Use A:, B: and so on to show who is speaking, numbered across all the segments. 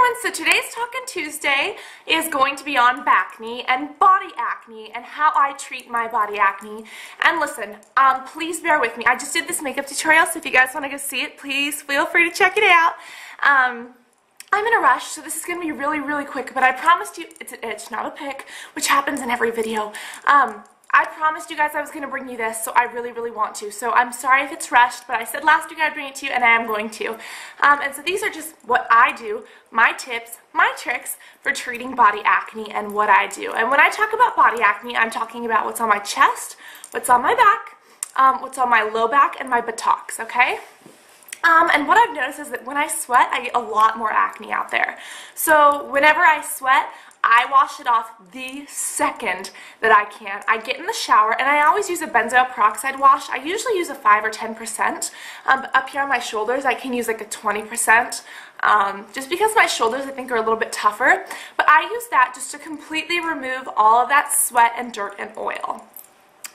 A: everyone, so today's Talkin' Tuesday is going to be on bacne and body acne and how I treat my body acne. And listen, please bear with me. I just did this makeup tutorial, so if you guys want to go see it, please feel free to check it out. I'm in a rush, so this is going to be really quick, but I promised you, it's an itch, not a pick, which happens in every video. I promised you guys I was going to bring you this, so I really want to. So I'm sorry if it's rushed, but I said last week I'd bring it to you, and I am going to. And so these are just what I do, my tips, my tricks for treating body acne and what I do. And when I talk about body acne, I'm talking about what's on my chest, what's on my back, what's on my low back, and my buttocks, okay? And what I've noticed is that when I sweat, I get a lot more acne out there. So whenever I sweat, I wash it off the second that I can. I get in the shower, and I always use a benzoyl peroxide wash. I usually use a 5 or 10%. Up here on my shoulders, I can use like a 20%, just because my shoulders, I think, are a little bit tougher. But I use that just to completely remove all of that sweat and dirt and oil.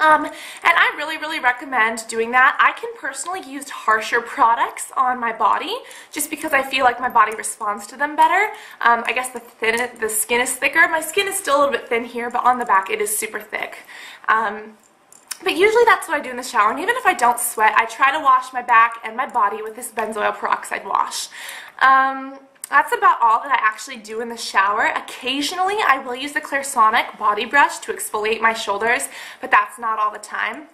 A: And I really recommend doing that. I can personally use harsher products on my body just because I feel like my body responds to them better. I guess the skin is thicker. My skin is still a little bit thin here, but on the back it is super thick. But usually that's what I do in the shower, and even if I don't sweat, I try to wash my back and my body with this benzoyl peroxide wash. That's about all that I actually do in the shower. Occasionally, I will use the Clairsonic body brush to exfoliate my shoulders, but that's not all the time.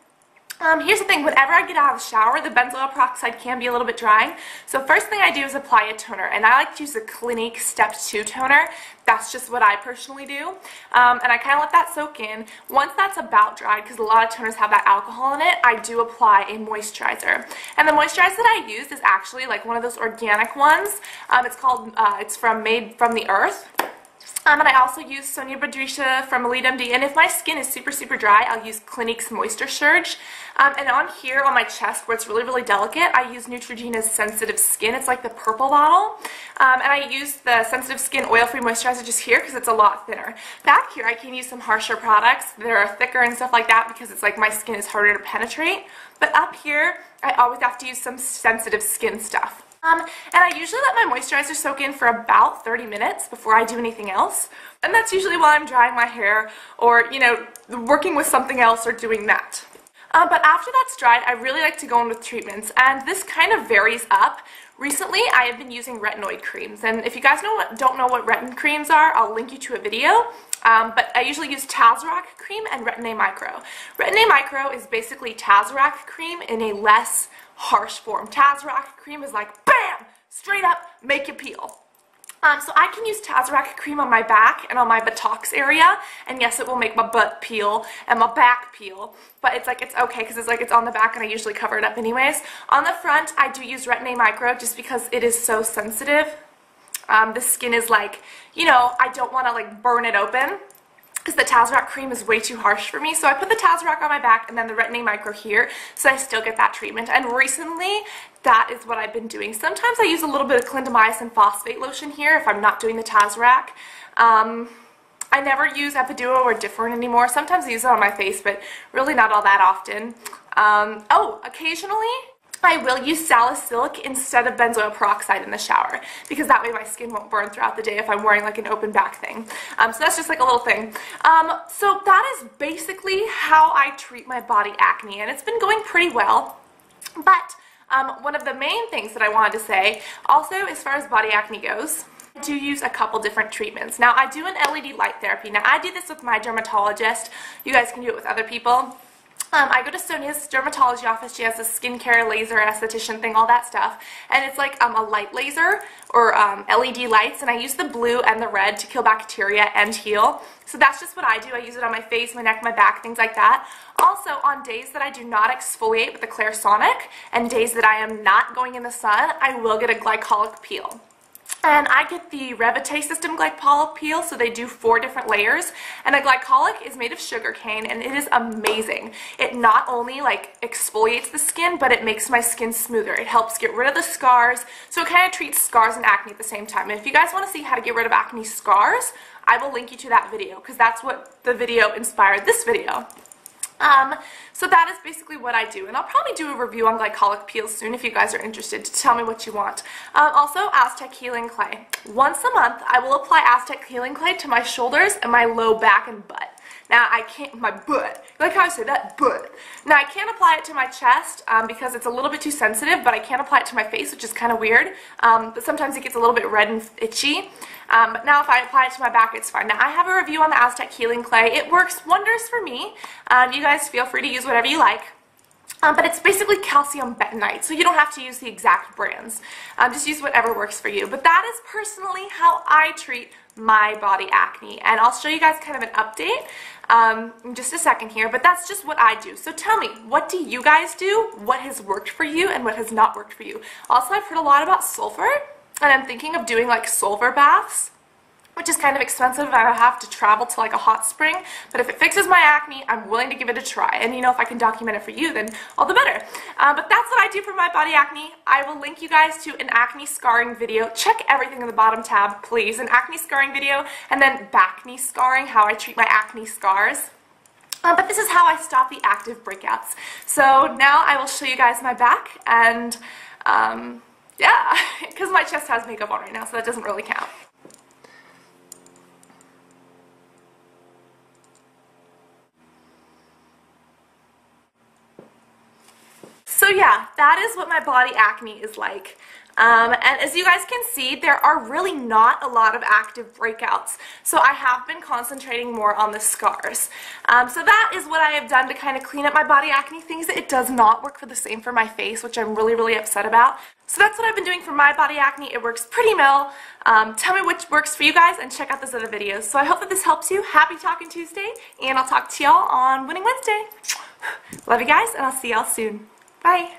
A: Here's the thing, whenever I get out of the shower, the benzoyl peroxide can be a little bit drying. So first thing I do is apply a toner, and I like to use the Clinique Step 2 toner. That's just what I personally do. And I kind of let that soak in. Once that's about dried, because a lot of toners have that alcohol in it, I do apply a moisturizer. And the moisturizer that I use is actually like one of those organic ones. It's made from the earth. And I also use Sonia Badrisha from Elite MD, and if my skin is super dry, I'll use Clinique's Moisture Surge. And on here, on my chest, where it's really delicate, I use Neutrogena's Sensitive Skin. It's like the purple bottle. And I use the Sensitive Skin Oil-Free Moisturizer just here because it's a lot thinner. Back here, I can use some harsher products that are thicker and stuff like that because it's like my skin is harder to penetrate. But up here, I always have to use some sensitive skin stuff. And I usually let my moisturizer soak in for about 30 minutes before I do anything else. And that's usually while I'm drying my hair or, you know, working with something else or doing that. But after that's dried, I really like to go in with treatments, and this kind of varies up. Recently, I have been using retinoid creams, and if you guys don't know what retin creams are, I'll link you to a video. But I usually use Tazorac cream and Retin-A Micro. Retin-A Micro is basically Tazorac cream in a less harsh form. Tazorac cream is like, BAM! Straight up, make you peel. So I can use Tazorac cream on my back and on my buttocks area, and yes, it will make my butt peel and my back peel, but it's okay because it's on the back and I usually cover it up anyways. On the front, I do use Retin-A Micro just because it is so sensitive. The skin is like, you know, I don't want to like burn it open because the Tazorac cream is way too harsh for me, so I put the Tazorac on my back and then the Retin-A Micro here, so I still get that treatment. And recently, that is what I've been doing. Sometimes I use a little bit of clindamycin phosphate lotion here if I'm not doing the Tazorac. I never use Epiduo or Differin anymore. Sometimes I use it on my face, but really not all that often. Occasionally, I will use salicylic instead of benzoyl peroxide in the shower because that way my skin won't burn throughout the day if I'm wearing like an open back thing. So that's just like a little thing. So that is basically how I treat my body acne, and it's been going pretty well. But one of the main things that I wanted to say, also as far as body acne goes, I do use a couple different treatments. Now I do an LED light therapy. Now I do this with my dermatologist. You guys can do it with other people. I go to Sonia's dermatology office. She has a skincare laser esthetician thing, all that stuff, and it's like a light laser or LED lights, and I use the blue and the red to kill bacteria and heal. So that's just what I do. I use it on my face, my neck, my back, things like that. Also, on days that I do not exfoliate with the Clairsonic and days that I am not going in the sun, I will get a glycolic peel. And I get the Revite System glycolic peel, so they do 4 different layers. And a glycolic is made of sugarcane, and it is amazing. It not only like exfoliates the skin, but it makes my skin smoother. It helps get rid of the scars, so it kind of treats scars and acne at the same time. And if you guys want to see how to get rid of acne scars, I will link you to that video, because that's what the video inspired this video. So that is basically what I do, and I'll probably do a review on glycolic peels soon if you guys are interested to tell me what you want. Also, Aztec Healing Clay. Once a month, I will apply Aztec Healing Clay to my shoulders and my low back and butt. Now, I can't, my butt, like how I say that, butt. Now, I can't apply it to my chest because it's a little bit too sensitive, but I can apply it to my face, which is kind of weird. But sometimes it gets a little bit red and itchy. But now if I apply it to my back, it's fine. Now, I have a review on the Aztec Healing Clay. It works wonders for me. You guys feel free to use whatever you like. But it's basically calcium bentonite, so you don't have to use the exact brands. Just use whatever works for you. But that is personally how I treat my body acne, and I'll show you guys kind of an update in just a second here, but that's just what I do. So tell me, what do you guys do? What has worked for you and what has not worked for you? Also, I've heard a lot about sulfur, and I'm thinking of doing like sulfur baths, which is kind of expensive. I have to travel to like a hot spring, but if it fixes my acne, I'm willing to give it a try. And you know, if I can document it for you, then all the better. But that's what I do for my body acne. I will link you guys to an acne scarring video. Check everything in the bottom tab, please. An acne scarring video, and then backne scarring, how I treat my acne scars. But this is how I stop the active breakouts. So now I will show you guys my back, and yeah, because my chest has makeup on right now, so that doesn't really count. So yeah, that is what my body acne is like. And as you guys can see, there are really not a lot of active breakouts. So I have been concentrating more on the scars. So that is what I have done to kind of clean up my body acne things. It does not work for the same for my face, which I'm really, really upset about. So that's what I've been doing for my body acne. It works pretty well. Tell me which works for you guys and check out those other videos. So I hope that this helps you. Happy Talking Tuesday, and I'll talk to y'all on Winning Wednesday. Love you guys, and I'll see y'all soon. Bye.